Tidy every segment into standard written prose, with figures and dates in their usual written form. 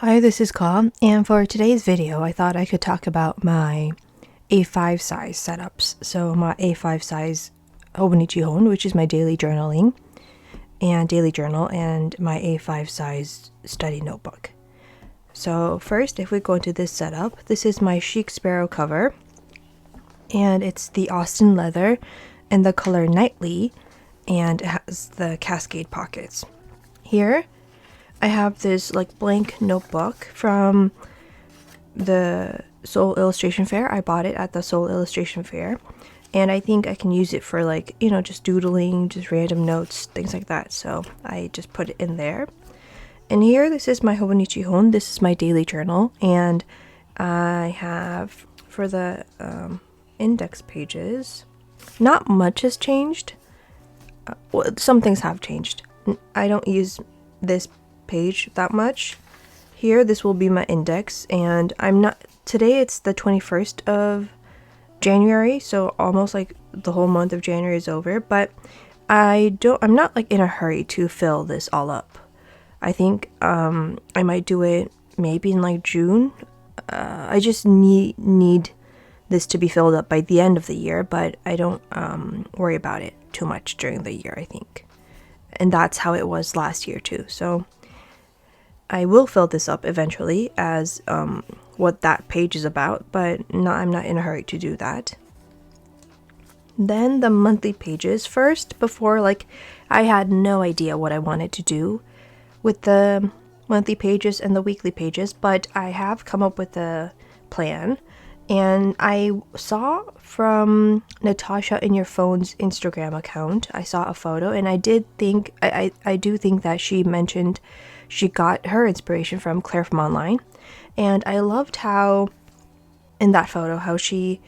Hi, this is Ka, and for today's video, I thought I could talk about my A5 size setups. So my A5 size Hobonichi HON, which is my daily journaling and daily journal, and my A5 size study notebook. So first, if we go into this setup, this is my Chic Sparrow cover, and it's the Austen leather and the color Nightly, and it has the Cascade pockets. Here, I have this like blank notebook from the Seoul Illustration Fair. I bought it at the Seoul Illustration Fair, and I think I can use it for like, just doodling, just random notes, things like that. So I just put it in there. And here, this is my Hobonichi HON. This is my daily journal, and I have for the index pages, not much has changed. Well, some things have changed. I don't use this page that much. Here, this will be my index, and today it's the 21st of January, so almost like the whole month of January is over, but I'm not like in a hurry to fill this all up. I think I might do it maybe in like June. I just need this to be filled up by the end of the year, but I don't worry about it too much during the year, I think. And that's how it was last year too. So I will fill this up eventually as what that page is about, but I'm not in a hurry to do that. Then the monthly pages first. Before, I had no idea what I wanted to do with the monthly pages and the weekly pages, but I have come up with a plan. And I saw from Natasha in your phone's Instagram account, I saw a photo, and I do think that she mentioned she got her inspiration from Claire from online. And I loved how, in that photo, how she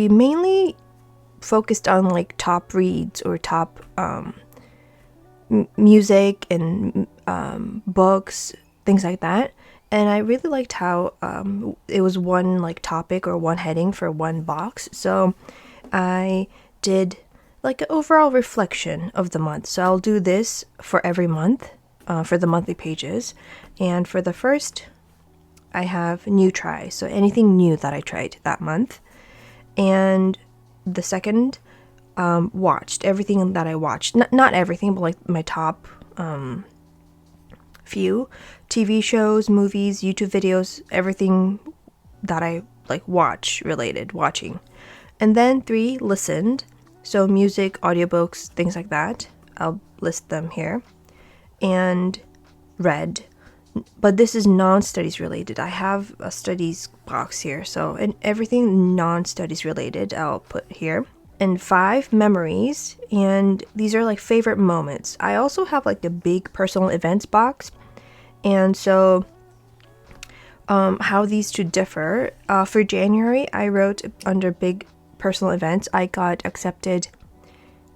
mainly focused on like top reads or top music and books, things like that. And I really liked how it was one like topic or one heading for one box. So I did like an overall reflection of the month. So I'll do this for every month for the monthly pages. And for the first, I have new try. So anything new that I tried that month. And the second, watched everything that I watched. Not everything, but like my top few TV shows, movies, YouTube videos, everything that I like watching. And then 3, listened. So music, audiobooks, things like that. I'll list them here. And read. But this is non-studies related. I have a studies box here. So and everything non-studies related I'll put here. And 5, memories. And these are like favorite moments. I also have like a big personal events box. And so how these two differ. For January, I wrote under big personal events, I got accepted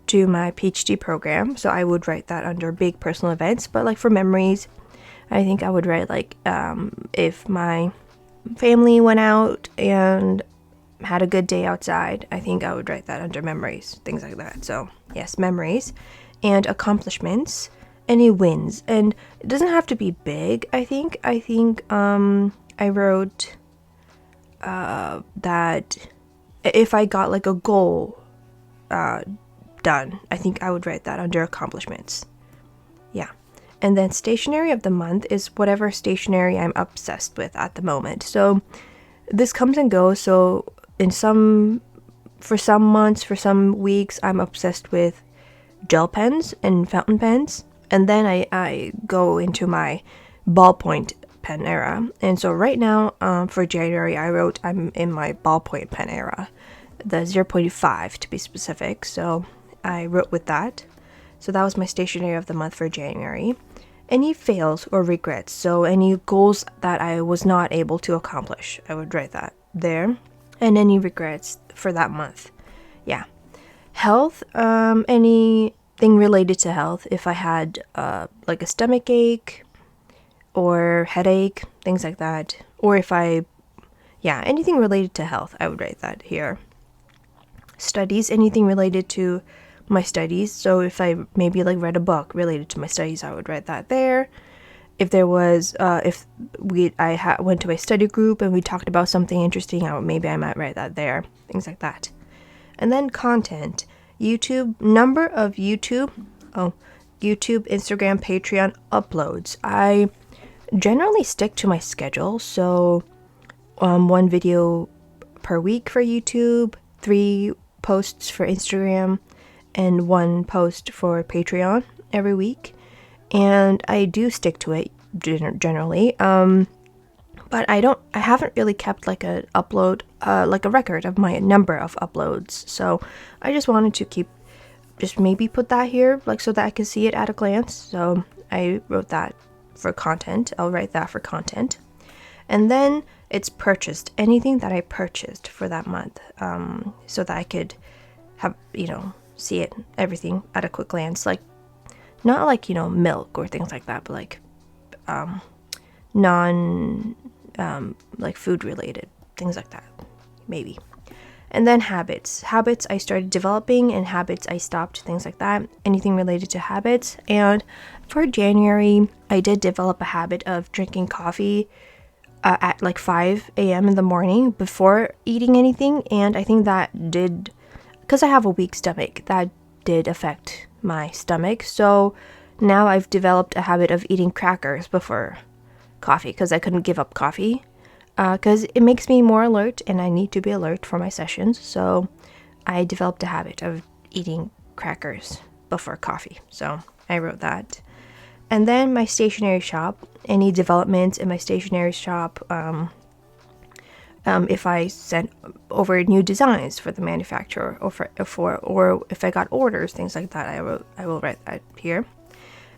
to my PhD program. So I would write that under big personal events. But like for memories, I think I would write like if my family went out and had a good day outside, I think I would write that under memories, things like that. So yes, memories. And accomplishments. Any wins, and it doesn't have to be big. I think I wrote that if I got like a goal done, I think I would write that under accomplishments. Yeah. And then stationery of the month is whatever stationery I'm obsessed with at the moment. So this comes and goes. So for some months, for some weeks, I'm obsessed with gel pens and fountain pens. And then I go into my ballpoint pen era. And so right now, for January, I'm in my ballpoint pen era, the 0.5 to be specific. So I wrote with that. So that was my stationery of the month for January. Any fails or regrets, so any goals that I was not able to accomplish, I would write that there. And any regrets for that month. Yeah. Health, anything related to health, if I had like a stomach ache or headache, things like that, or if anything related to health, I would write that here. Studies, anything related to my studies, so if I maybe like read a book related to my studies, I would write that there. if there was went to a study group and we talked about something interesting, maybe I might write that there, things like that. And then content, number of YouTube, Instagram, Patreon uploads. I generally stick to my schedule, so one video per week for YouTube, 3 posts for Instagram, and 1 post for Patreon every week. And I do stick to it generally. But I haven't really kept like a record of my number of uploads. So I just wanted to maybe put that here, like, so that I can see it at a glance. So I wrote that for content. I'll write that for content. And then it's purchased, anything that I purchased for that month, so that I could have, see it, everything at a quick glance, like, not like, milk or things like that, but like, like food related, things like that, maybe. And then habits I started developing, and habits I stopped, things like that, anything related to habits. And for January, I did develop a habit of drinking coffee at like 5 a.m. in the morning before eating anything. And I think that did, because I have a weak stomach, that did affect my stomach. So now I've developed a habit of eating crackers before coffee, because I couldn't give up coffee, because it makes me more alert, and I need to be alert for my sessions. So I developed a habit of eating crackers before coffee. So I wrote that. And then my stationery shop, any developments in my stationery shop, if I sent over new designs for the manufacturer, or if I got orders, things like that, I will write that here.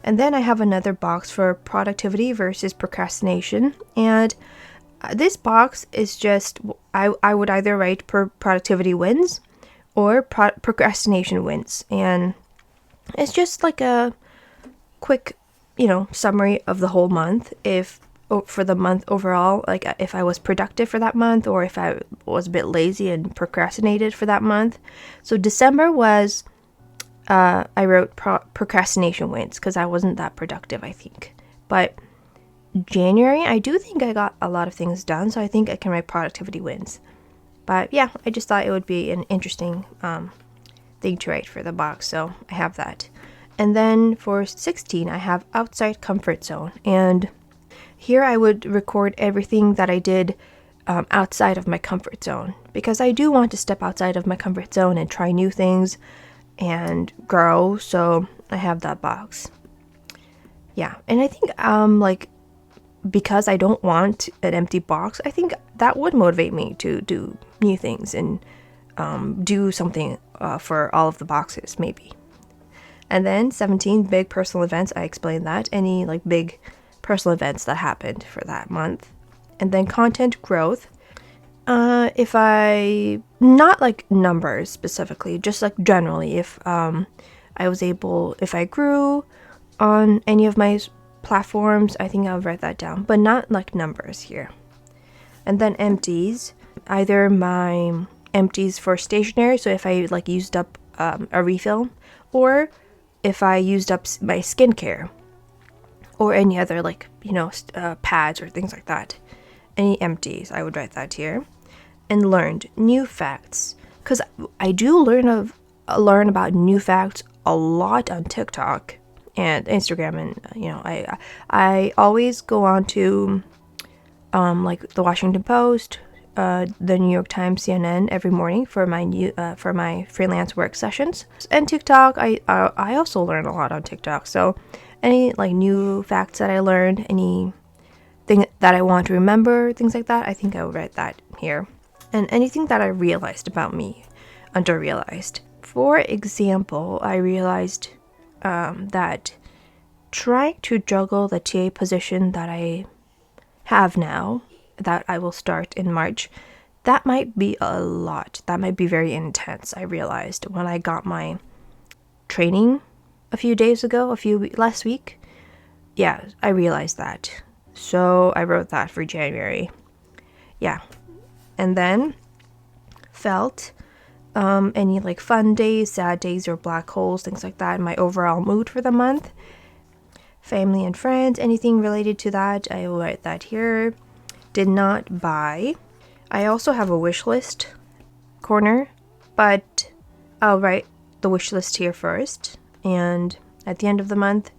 And then I have another box for productivity versus procrastination. And this box is just, I would either write productivity wins or procrastination wins. And it's just like a quick, summary of the whole month. For the month overall, like if I was productive for that month, or if I was a bit lazy and procrastinated for that month. So December was, I wrote procrastination wins, because I wasn't that productive, I think. But January, I do think I got a lot of things done, so I think I can write productivity wins. But yeah, I just thought it would be an interesting thing to write for the box, so I have that. And then for 16, I have outside comfort zone. And here I would record everything that I did outside of my comfort zone, because I do want to step outside of my comfort zone and try new things and grow. So I have that box. Yeah, and I think because I don't want an empty box, I think that would motivate me to do new things and do something for all of the boxes, maybe. And then 17, big personal events. I explained that. Any like big personal events that happened for that month. And then content growth. If I, not like numbers specifically, just like generally, if I grew on any of my platforms, I think I'll write that down, but not like numbers here. And then empties, either my empties for stationery, so if I like used up a refill, or if I used up my skincare, or any other like, pads or things like that. Any empties, I would write that here. And learned new facts, because I do learn about new facts a lot on TikTok and Instagram, and I always go on to like the Washington Post, the New York Times, CNN every morning for my freelance work sessions. And TikTok, I also learn a lot on TikTok. So any like new facts that I learned, anything that I want to remember, things like that, I think I will write that here. And anything that I realized about me, under-realized. For example, I realized that trying to juggle the TA position that I have now, that I will start in March, that might be a lot. That might be very intense, I realized when I got my training last week. Yeah, I realized that. So I wrote that for January. Yeah. And then felt any like fun days, sad days, or black holes, things like that, my overall mood for the month. family and friends, anything related to that, I will write that here. Did not buy. I also have a wish list corner, but I'll write the wish list here first, and at the end of the month,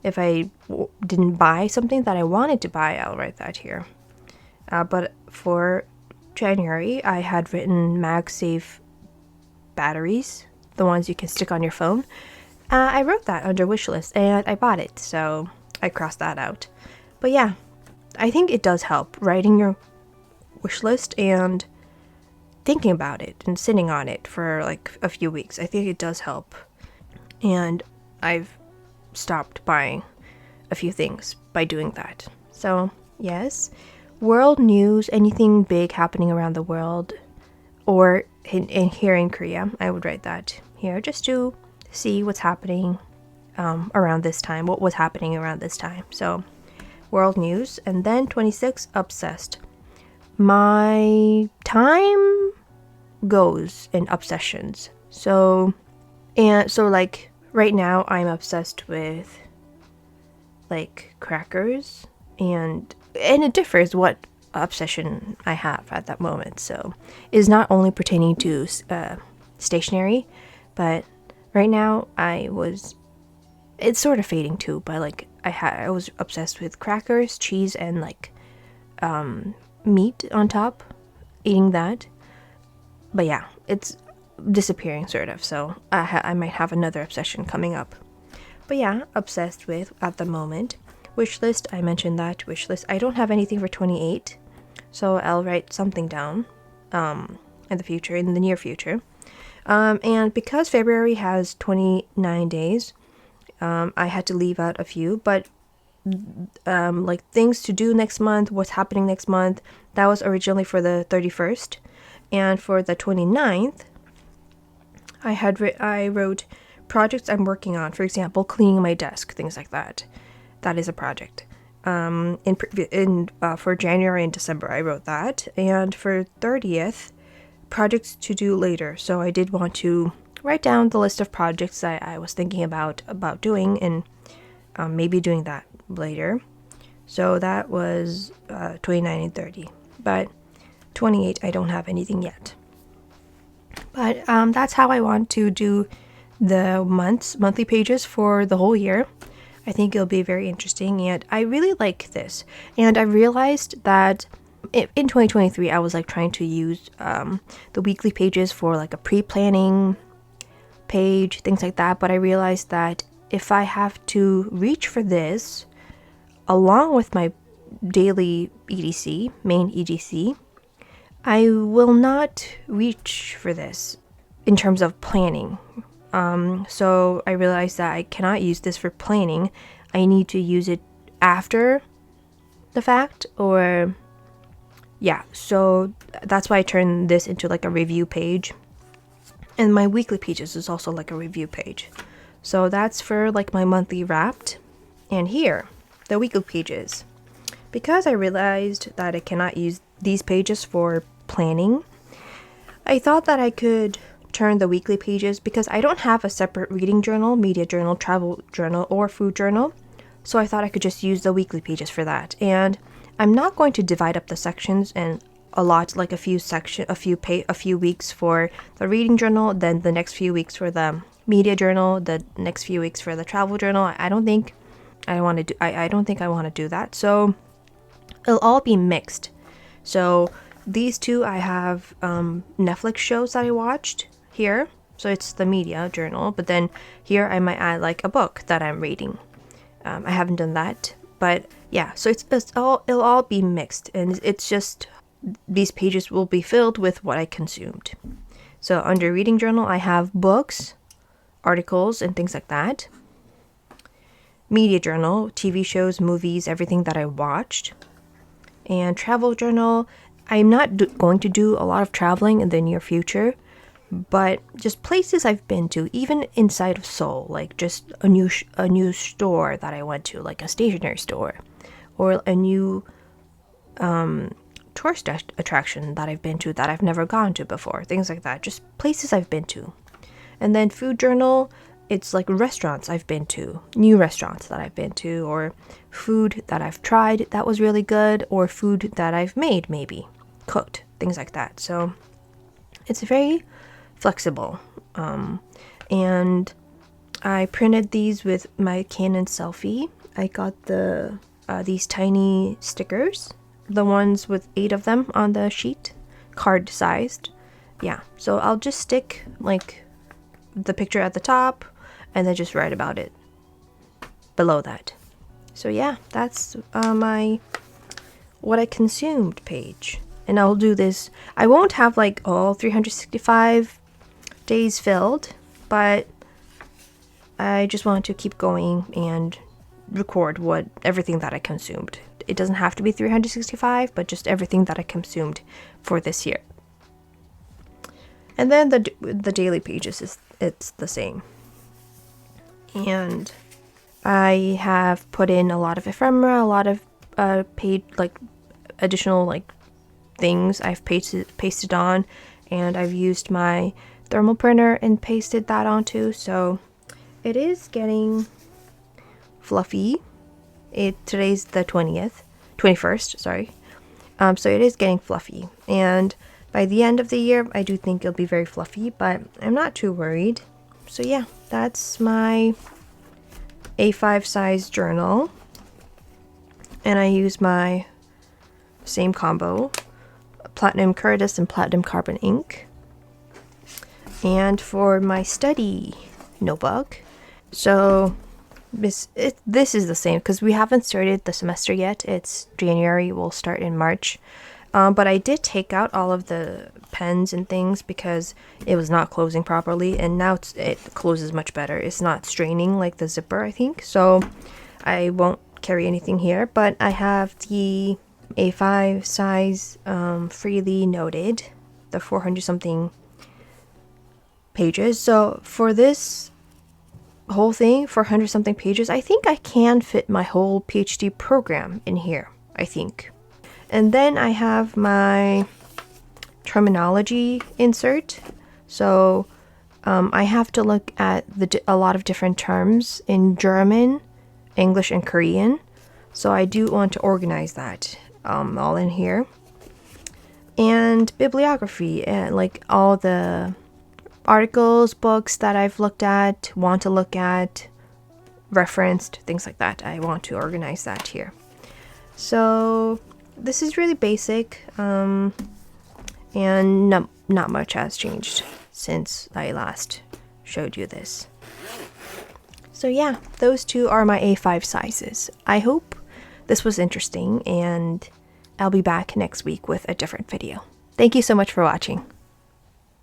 if I didn't buy something that I wanted to buy, I'll write that here. But for January, I had written MagSafe batteries, the ones you can stick on your phone. I wrote that under wish list and I bought it, so I crossed that out. But yeah, I think it does help writing your wish list and thinking about it and sitting on it for like a few weeks. I think it does help. And I've stopped buying a few things by doing that. So yes, world news, anything big happening around the world, or here in Korea, I would write that here just to see what's happening around this time, what was happening around this time. So world news. And then 26, obsessed. My time goes in obsessions. So like right now I'm obsessed with like crackers, and it differs what obsession I have at that moment. So it's not only pertaining to stationery, but right now it's sort of fading too, but like I was obsessed with crackers, cheese, and like meat on top, eating that. But yeah, it's disappearing sort of, so I might have another obsession coming up. But yeah, obsessed with at the moment. Wish list, I mentioned that. Wish list, I don't have anything for 28, so I'll write something down in the near future. And because February has 29 days, I had to leave out a few, but like things to do next month, what's happening next month, that was originally for the 31st. And for the 29th, I wrote projects I'm working on. For example, cleaning my desk, things like that. That is a project. For January and December, I wrote that. And for 30th, projects to do later. So I did want to write down the list of projects I was thinking about doing, and maybe doing that later. So that was 29 and 30. But 28, I don't have anything yet. But that's how I want to do the monthly pages for the whole year. I think it'll be very interesting, and I really like this. And I realized that in 2023, I was like trying to use the weekly pages for like a pre-planning page, things like that. But I realized that if I have to reach for this along with my daily EDC, main EDC, I will not reach for this in terms of planning. So I realized that I cannot use this for planning. I need to use it after the fact, or yeah, so that's why I turned this into like a review page. And my weekly pages is also like a review page. So that's for like my monthly wrapped. And here, the weekly pages. Because I realized that I cannot use these pages for planning, I thought that I could turn the weekly pages, because I don't have a separate reading journal, media journal, travel journal, or food journal. So I thought I could just use the weekly pages for that. And I'm not going to divide up the sections and allot like a few weeks for the reading journal, then the next few weeks for the media journal, the next few weeks for the travel journal. I don't think I want to do that. So it'll all be mixed. So these two, I have Netflix shows that I watched here. So it's the media journal, but then here I might add like a book that I'm reading. I haven't done that, but yeah, so it'll all be mixed, and it's just these pages will be filled with what I consumed. So under reading journal, I have books, articles, and things like that. Media journal, TV shows, movies, everything that I watched. And travel journal, I'm not going to do a lot of traveling in the near future, but just places I've been to, even inside of Seoul, like just a new store that I went to, like a stationery store, or a new tourist attraction that I've been to that I've never gone to before, things like that, just places I've been to. And then food journal, it's like restaurants I've been to, new restaurants that I've been to, or food that I've tried that was really good, or food that I've made, maybe cooked, things like that. So it's very flexible. And I printed these with my Canon selfie. I got these tiny stickers, the ones with 8 of them on the sheet, card sized. Yeah, so I'll just stick like the picture at the top and then just write about it below that. So yeah, that's my what I consumed page. And I'll do this. I won't have like all 365 days filled, but I just want to keep going and record everything that I consumed. It doesn't have to be 365, but just everything that I consumed for this year. And then the daily pages it's the same. And I have put in a lot of ephemera, a lot of paid like additional like things I've pasted on, and I've used my thermal printer and pasted that onto. So it is getting fluffy. Today's the 21st, sorry. So it is getting fluffy, and by the end of the year I do think it'll be very fluffy, but I'm not too worried. So yeah, that's my A5 size journal, and I use my same combo, Platinum Curtis and Platinum Carbon ink. And for my study notebook, so this is the same because we haven't started the semester yet. It's January, we'll start in March. But I did take out all of the pens and things because it was not closing properly, and now it closes much better. It's not straining like the zipper, I think, so I won't carry anything here. But I have the A5 size Freely Noted, the 400 something pages. So for this whole thing, 400 something pages, I think I can fit my whole PhD program in here, I think. And then I have my terminology insert. So I have to look at a lot of different terms in German, English, and Korean. So I do want to organize that all in here. And bibliography, and like all the articles, books that I've looked at, want to look at, referenced, things like that. I want to organize that here. So this is really basic, and not much has changed since I last showed you this. So yeah, those two are my A5 sizes. I hope this was interesting, and I'll be back next week with a different video. Thank you so much for watching.